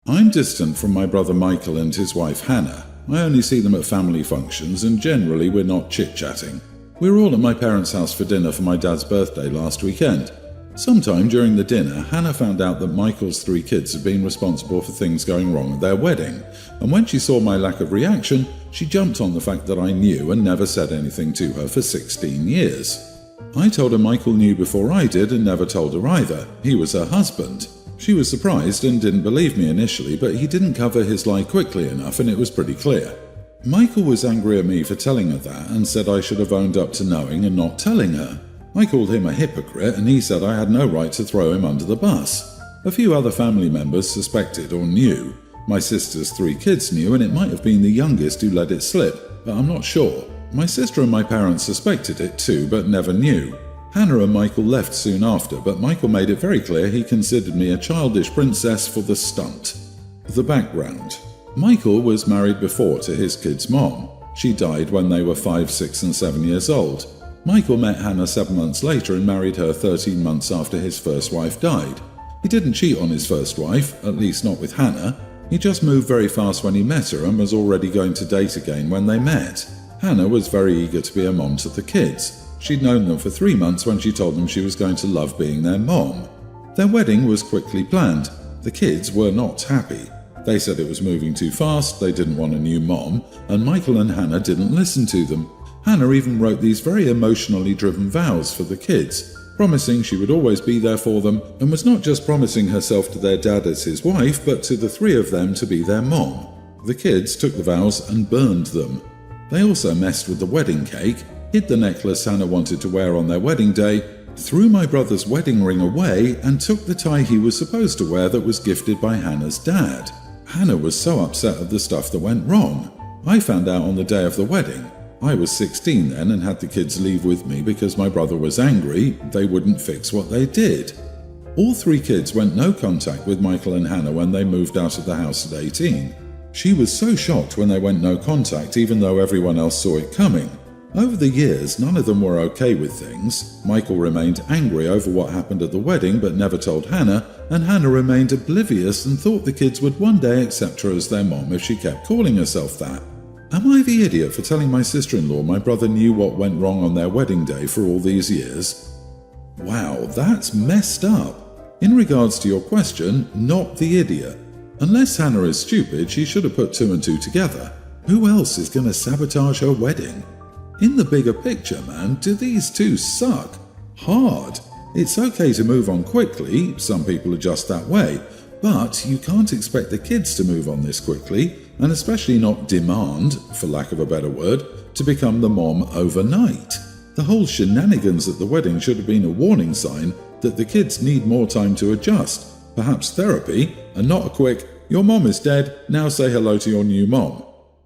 I'm distant from my brother Michael and his wife Hannah. I only see them at family functions and generally we're not chit-chatting. We were all at my parents' house for dinner for my dad's birthday last weekend. Sometime during the dinner, Hannah found out that Michael's 3 kids had been responsible for things going wrong at their wedding, and when she saw my lack of reaction, she jumped on the fact that I knew and never said anything to her for 16 years. I told her Michael knew before I did and never told her either. He was her husband. She was surprised and didn't believe me initially, but he didn't cover his lie quickly enough and it was pretty clear. Michael was angry at me for telling her that and said I should have owned up to knowing and not telling her. I called him a hypocrite and he said I had no right to throw him under the bus. A few other family members suspected or knew. My sister's 3 kids knew and it might have been the youngest who let it slip, but I'm not sure. My sister and my parents suspected it too, but never knew. Hannah and Michael left soon after, but Michael made it very clear he considered me a childish princess for the stunt. The background. Michael was married before to his kids' mom. She died when they were 5, 6 and 7 years old. Michael met Hannah 7 months later and married her 13 months after his first wife died. He didn't cheat on his first wife, at least not with Hannah. He just moved very fast when he met her and was already going to date again when they met. Hannah was very eager to be a mom to the kids. She'd known them for 3 months when she told them she was going to love being their mom. Their wedding was quickly planned. The kids were not happy. They said it was moving too fast, they didn't want a new mom, and Michael and Hannah didn't listen to them. Hannah even wrote these very emotionally driven vows for the kids, promising she would always be there for them, and was not just promising herself to their dad as his wife, but to the 3 of them to be their mom. The kids took the vows and burned them. They also messed with the wedding cake, hid the necklace Hannah wanted to wear on their wedding day, threw my brother's wedding ring away, and took the tie he was supposed to wear that was gifted by Hannah's dad. Hannah was so upset at the stuff that went wrong. I found out on the day of the wedding. I was 16 then and had the kids leave with me because my brother was angry they wouldn't fix what they did. All 3 kids went no contact with Michael and Hannah when they moved out of the house at 18. She was so shocked when they went no contact even though everyone else saw it coming. Over the years, none of them were okay with things. Michael remained angry over what happened at the wedding but never told Hannah, and Hannah remained oblivious and thought the kids would one day accept her as their mom if she kept calling herself that. Am I the idiot for telling my sister-in-law my brother knew what went wrong on their wedding day for all these years? Wow, that's messed up. In regards to your question, not the idiot. Unless Hannah is stupid, she should have put 2 and 2 together. Who else is going to sabotage her wedding? In the bigger picture, man, do these 2 suck? Hard. It's okay to move on quickly, some people are just that way, but you can't expect the kids to move on this quickly, and especially not demand, for lack of a better word, to become the mom overnight. The whole shenanigans at the wedding should have been a warning sign that the kids need more time to adjust, perhaps therapy, and not a quick, your mom is dead, now say hello to your new mom.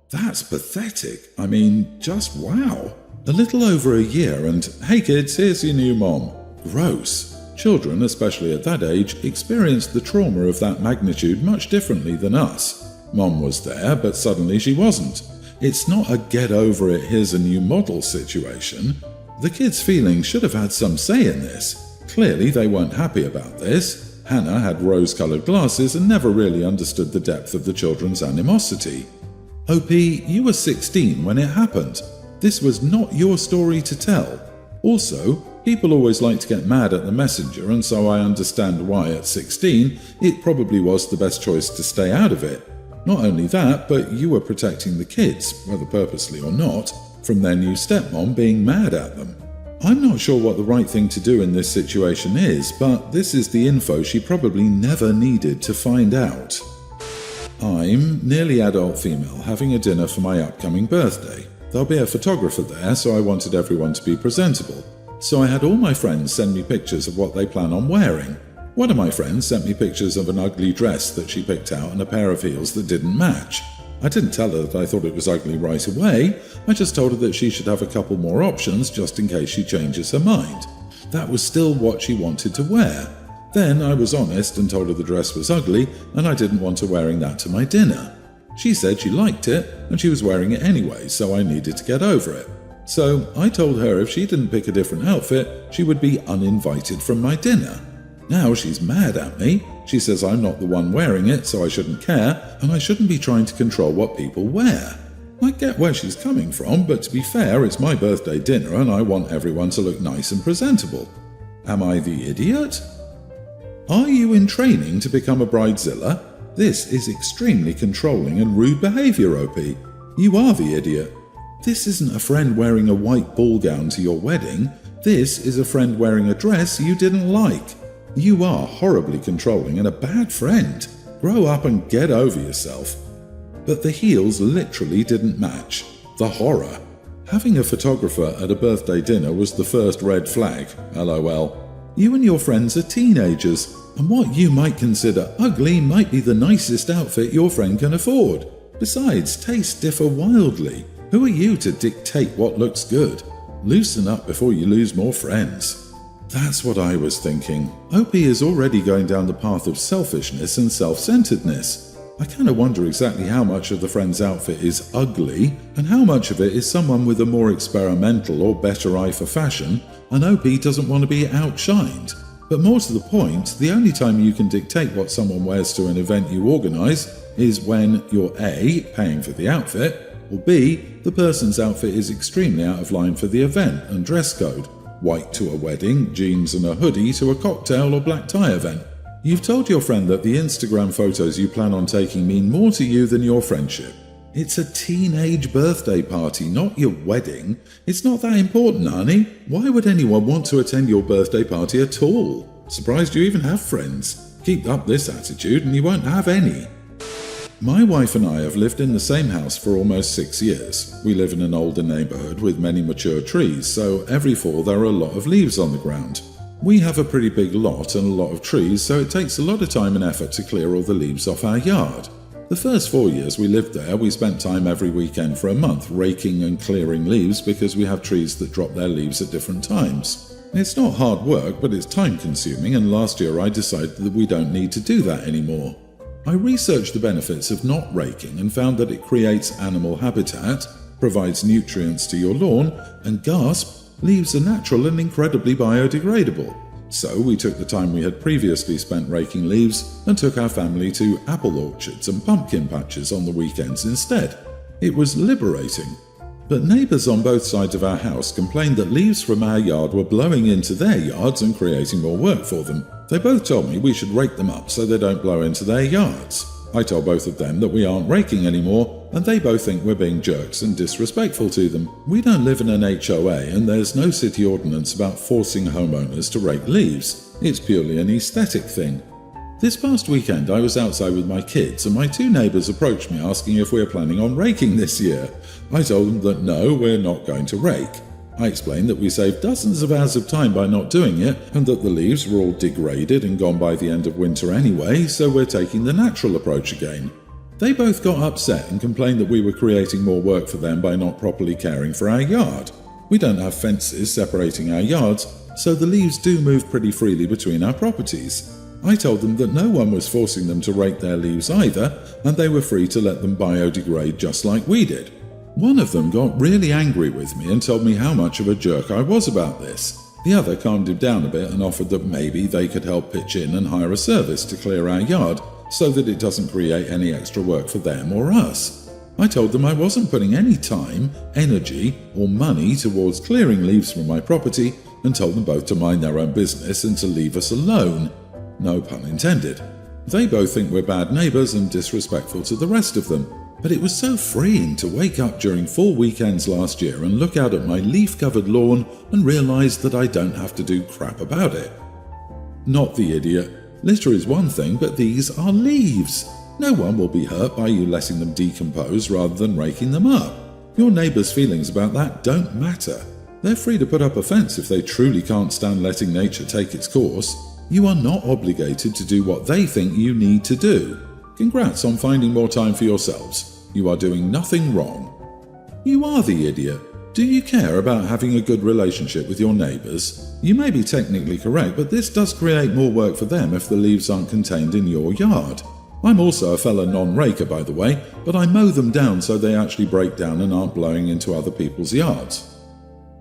That's pathetic. I mean, just wow. A little over a year and, hey kids, here's your new mom. Gross. Children, especially at that age, experience the trauma of that magnitude much differently than us. Mom was there, but suddenly she wasn't. It's not a get over it, here's a new model situation. The kids' feelings should have had some say in this. Clearly they weren't happy about this. Hannah had rose-colored glasses and never really understood the depth of the children's animosity. OP, you were 16 when it happened. This was not your story to tell. Also, people always like to get mad at the messenger, and so I understand why at 16 it probably was the best choice to stay out of it. Not only that, but you were protecting the kids, whether purposely or not, from their new stepmom being mad at them. I'm not sure what the right thing to do in this situation is, but this is the info she probably never needed to find out. I'm nearly adult female having a dinner for my upcoming birthday. There'll be a photographer there, so I wanted everyone to be presentable. So I had all my friends send me pictures of what they plan on wearing. One of my friends sent me pictures of an ugly dress that she picked out and a pair of heels that didn't match. I didn't tell her that I thought it was ugly right away, I just told her that she should have a couple more options just in case she changes her mind. That was still what she wanted to wear. Then I was honest and told her the dress was ugly and I didn't want her wearing that to my dinner. She said she liked it and she was wearing it anyway, so I needed to get over it. So I told her if she didn't pick a different outfit, she would be uninvited from my dinner. Now she's mad at me. She says I'm not the one wearing it, so I shouldn't care, and I shouldn't be trying to control what people wear. I get where she's coming from, but to be fair, it's my birthday dinner and I want everyone to look nice and presentable. Am I the idiot? Are you in training to become a bridezilla? This is extremely controlling and rude behaviour, OP. You are the idiot. This isn't a friend wearing a white ball gown to your wedding. This is a friend wearing a dress you didn't like. You are horribly controlling and a bad friend. Grow up and get over yourself. But the heels literally didn't match. The horror. Having a photographer at a birthday dinner was the first red flag, LOL. You and your friends are teenagers, and what you might consider ugly might be the nicest outfit your friend can afford. Besides, tastes differ wildly. Who are you to dictate what looks good? Loosen up before you lose more friends. That's what I was thinking. OP is already going down the path of selfishness and self-centeredness. I kind of wonder exactly how much of the friend's outfit is ugly and how much of it is someone with a more experimental or better eye for fashion, and OP doesn't want to be outshined. But more to the point, the only time you can dictate what someone wears to an event you organise is when you're A, paying for the outfit, or B, the person's outfit is extremely out of line for the event and dress code. White to a wedding, jeans and a hoodie to a cocktail or black tie event. You've told your friend that the Instagram photos you plan on taking mean more to you than your friendship. It's a teenage birthday party, not your wedding. It's not that important, honey. Why would anyone want to attend your birthday party at all? Surprised you even have friends. Keep up this attitude and you won't have any. My wife and I have lived in the same house for almost 6 years. We live in an older neighbourhood with many mature trees, so every fall there are a lot of leaves on the ground. We have a pretty big lot and a lot of trees, so it takes a lot of time and effort to clear all the leaves off our yard. The first 4 years we lived there, we spent time every weekend for a month raking and clearing leaves because we have trees that drop their leaves at different times. It's not hard work, but it's time consuming, and last year I decided that we don't need to do that anymore. I researched the benefits of not raking and found that it creates animal habitat, provides nutrients to your lawn, and gasp, leaves are natural and incredibly biodegradable. So we took the time we had previously spent raking leaves and took our family to apple orchards and pumpkin patches on the weekends instead. It was liberating. But neighbours on both sides of our house complained that leaves from our yard were blowing into their yards and creating more work for them. They both told me we should rake them up so they don't blow into their yards. I told both of them that we aren't raking anymore, and they both think we're being jerks and disrespectful to them. We don't live in an HOA, and there's no city ordinance about forcing homeowners to rake leaves. It's purely an aesthetic thing. This past weekend I was outside with my kids, and my two neighbours approached me asking if we're planning on raking this year. I told them that no, we're not going to rake. I explained that we saved dozens of hours of time by not doing it, and that the leaves were all degraded and gone by the end of winter anyway, so we're taking the natural approach again. They both got upset and complained that we were creating more work for them by not properly caring for our yard. We don't have fences separating our yards, so the leaves do move pretty freely between our properties. I told them that no one was forcing them to rake their leaves either, and they were free to let them biodegrade just like we did. One of them got really angry with me and told me how much of a jerk I was about this. The other calmed him down a bit and offered that maybe they could help pitch in and hire a service to clear our yard so that it doesn't create any extra work for them or us. I told them I wasn't putting any time, energy, or money towards clearing leaves from my property and told them both to mind their own business and to leave us alone. No pun intended. They both think we're bad neighbours and disrespectful to the rest of them. But it was so freeing to wake up during 4 weekends last year and look out at my leaf-covered lawn and realise that I don't have to do crap about it. Not the idiot. Litter is one thing, but these are leaves. No one will be hurt by you letting them decompose rather than raking them up. Your neighbours' feelings about that don't matter. They're free to put up a fence if they truly can't stand letting nature take its course. You are not obligated to do what they think you need to do. Congrats on finding more time for yourselves. You are doing nothing wrong. You are the idiot. Do you care about having a good relationship with your neighbours? You may be technically correct, but this does create more work for them if the leaves aren't contained in your yard. I'm also a fellow non-raker, by the way, but I mow them down so they actually break down and aren't blowing into other people's yards.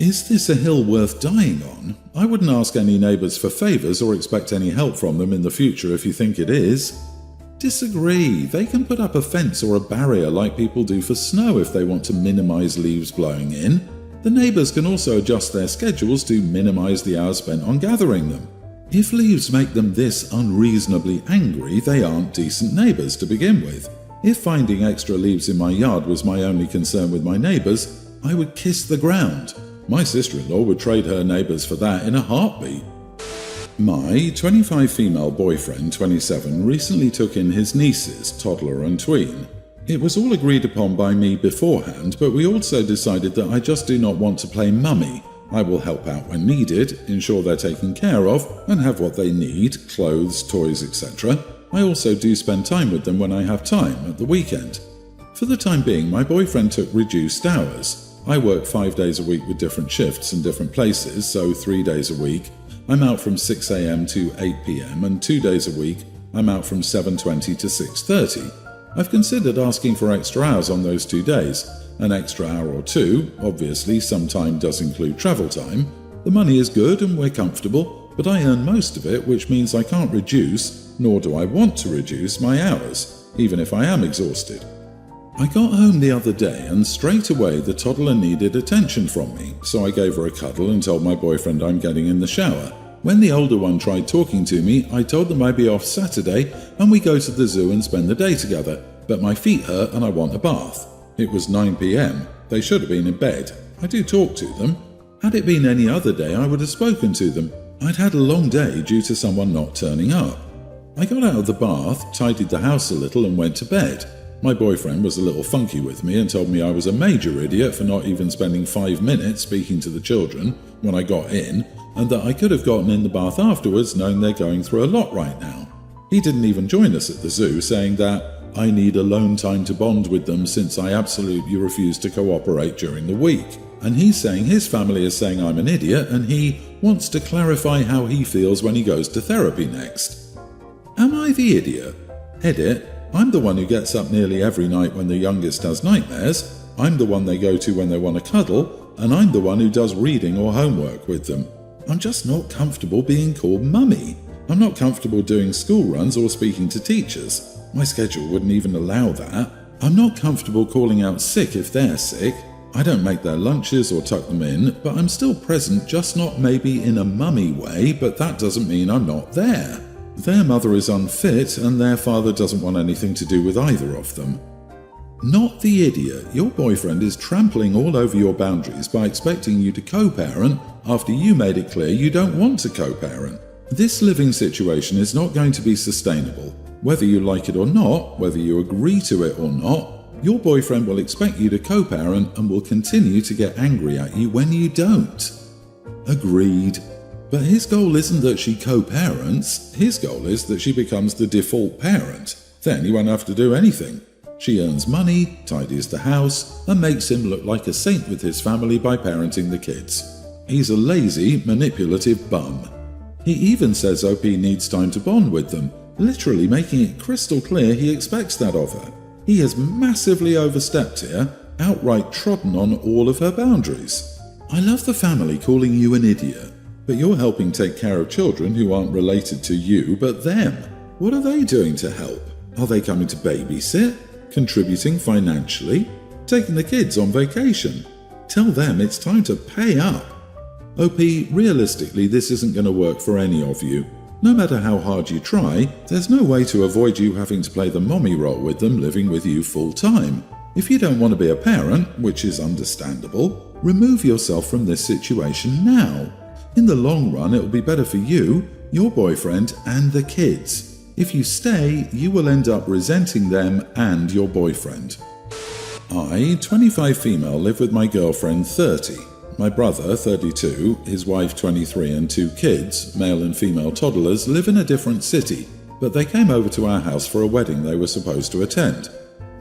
Is this a hill worth dying on? I wouldn't ask any neighbours for favours or expect any help from them in the future if you think it is. Disagree. They can put up a fence or a barrier like people do for snow if they want to minimise leaves blowing in. The neighbours can also adjust their schedules to minimise the hours spent on gathering them. If leaves make them this unreasonably angry, they aren't decent neighbours to begin with. If finding extra leaves in my yard was my only concern with my neighbours, I would kiss the ground. My sister-in-law would trade her neighbours for that in a heartbeat. My 25 female boyfriend, 27, recently took in his nieces, toddler and tween. It was all agreed upon by me beforehand, but we also decided that I just do not want to play mummy. I will help out when needed, ensure they're taken care of, and have what they need, clothes, toys, etc. I also do spend time with them when I have time, at the weekend. For the time being, my boyfriend took reduced hours. I work 5 days a week with different shifts and different places, so 3 days a week. I'm out from 6 a.m. to 8 p.m. and 2 days a week I'm out from 7:20 to 6:30. I've considered asking for extra hours on those 2 days. An extra hour or two, obviously some time does include travel time. The money is good and we're comfortable, but I earn most of it, which means I can't reduce, nor do I want to reduce my hours, even if I am exhausted. I got home the other day and straight away the toddler needed attention from me, so I gave her a cuddle and told my boyfriend I'm getting in the shower. When the older one tried talking to me, I told them I'd be off Saturday and we go to the zoo and spend the day together, but my feet hurt and I want a bath. It was 9 p.m. They should have been in bed. I do talk to them. Had it been any other day, I would have spoken to them. I'd had a long day due to someone not turning up. I got out of the bath, tidied the house a little and went to bed. My boyfriend was a little funky with me and told me I was a major idiot for not even spending 5 minutes speaking to the children when I got in, and that I could have gotten in the bath afterwards knowing they're going through a lot right now. He didn't even join us at the zoo, saying that I need alone time to bond with them since I absolutely refuse to cooperate during the week. And he's saying his family is saying I'm an idiot and he wants to clarify how he feels when he goes to therapy next. Am I the idiot? Edit. I'm the one who gets up nearly every night when the youngest has nightmares. I'm the one they go to when they want to cuddle, and I'm the one who does reading or homework with them. I'm just not comfortable being called mummy. I'm not comfortable doing school runs or speaking to teachers. My schedule wouldn't even allow that. I'm not comfortable calling out sick if they're sick. I don't make their lunches or tuck them in, but I'm still present, just not maybe in a mummy way, but that doesn't mean I'm not there. Their mother is unfit and their father doesn't want anything to do with either of them. Not the idiot. Your boyfriend is trampling all over your boundaries by expecting you to co-parent after you made it clear you don't want to co-parent. This living situation is not going to be sustainable. Whether you like it or not, whether you agree to it or not, your boyfriend will expect you to co-parent and will continue to get angry at you when you don't. Agreed. But his goal isn't that she co-parents, his goal is that she becomes the default parent. Then he won't have to do anything. She earns money, tidies the house, and makes him look like a saint with his family by parenting the kids. He's a lazy, manipulative bum. He even says OP needs time to bond with them, literally making it crystal clear he expects that of her. He has massively overstepped here, outright trodden on all of her boundaries. I love the family calling you an idiot. But you're helping take care of children who aren't related to you but them. What are they doing to help? Are they coming to babysit? Contributing financially? Taking the kids on vacation? Tell them it's time to pay up. OP, realistically this isn't going to work for any of you. No matter how hard you try, there's no way to avoid you having to play the mommy role with them living with you full time. If you don't want to be a parent, which is understandable, remove yourself from this situation now. In the long run, it will be better for you, your boyfriend, and the kids. If you stay, you will end up resenting them and your boyfriend. I, 25 female, live with my girlfriend, 30. My brother, 32, his wife, 23, and 2 kids, male and female toddlers, live in a different city, but they came over to our house for a wedding they were supposed to attend.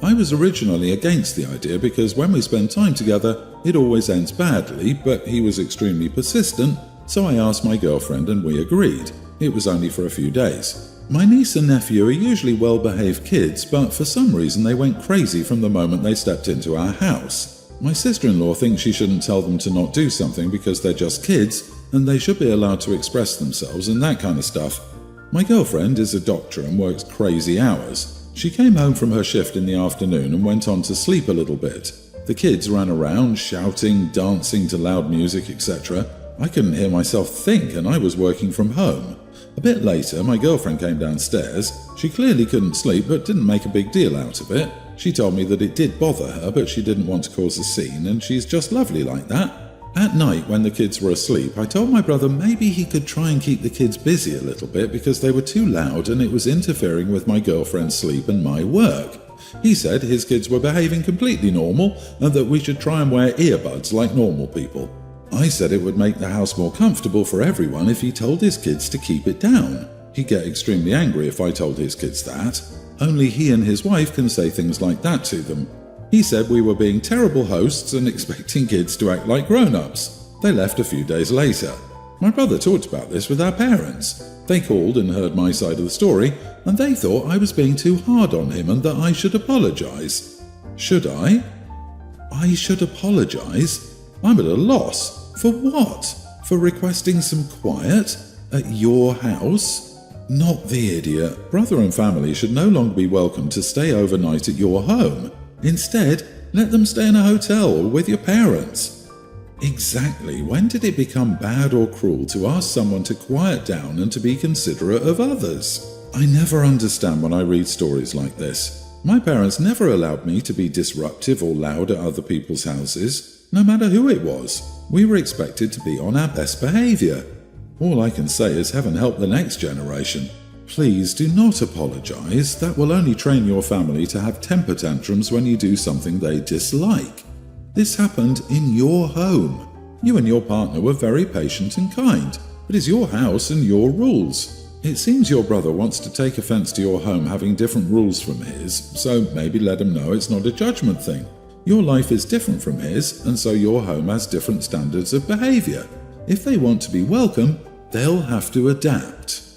I was originally against the idea because when we spend time together, it always ends badly, but he was extremely persistent. So I asked my girlfriend and we agreed. It was only for a few days. My niece and nephew are usually well-behaved kids, but for some reason they went crazy from the moment they stepped into our house. My sister-in-law thinks she shouldn't tell them to not do something because they're just kids and they should be allowed to express themselves and that kind of stuff. My girlfriend is a doctor and works crazy hours. She came home from her shift in the afternoon and went on to sleep a little bit. The kids ran around, shouting, dancing to loud music, etc. I couldn't hear myself think and I was working from home. A bit later, my girlfriend came downstairs. She clearly couldn't sleep but didn't make a big deal out of it. She told me that it did bother her, but she didn't want to cause a scene, and she's just lovely like that. At night, when the kids were asleep, I told my brother maybe he could try and keep the kids busy a little bit because they were too loud and it was interfering with my girlfriend's sleep and my work. He said his kids were behaving completely normal and that we should try and wear earbuds like normal people. I said it would make the house more comfortable for everyone if he told his kids to keep it down. He'd get extremely angry if I told his kids that. Only he and his wife can say things like that to them. He said we were being terrible hosts and expecting kids to act like grown-ups. They left a few days later. My brother talked about this with our parents. They called and heard my side of the story, and they thought I was being too hard on him and that I should apologize. Should I? I should apologize? I'm at a loss. For what? For requesting some quiet? At your house? Not the idiot. Brother and family should no longer be welcome to stay overnight at your home. Instead, let them stay in a hotel or with your parents. Exactly. When did it become bad or cruel to ask someone to quiet down and to be considerate of others? I never understand when I read stories like this. My parents never allowed me to be disruptive or loud at other people's houses, no matter who it was. We were expected to be on our best behavior. All I can say is heaven help the next generation. Please do not apologize. That will only train your family to have temper tantrums when you do something they dislike. This happened in your home. You and your partner were very patient and kind. It is your house and your rules. It seems your brother wants to take offense to your home having different rules from his, so maybe let him know it's not a judgment thing. Your life is different from his, and so your home has different standards of behavior. If they want to be welcome, they'll have to adapt.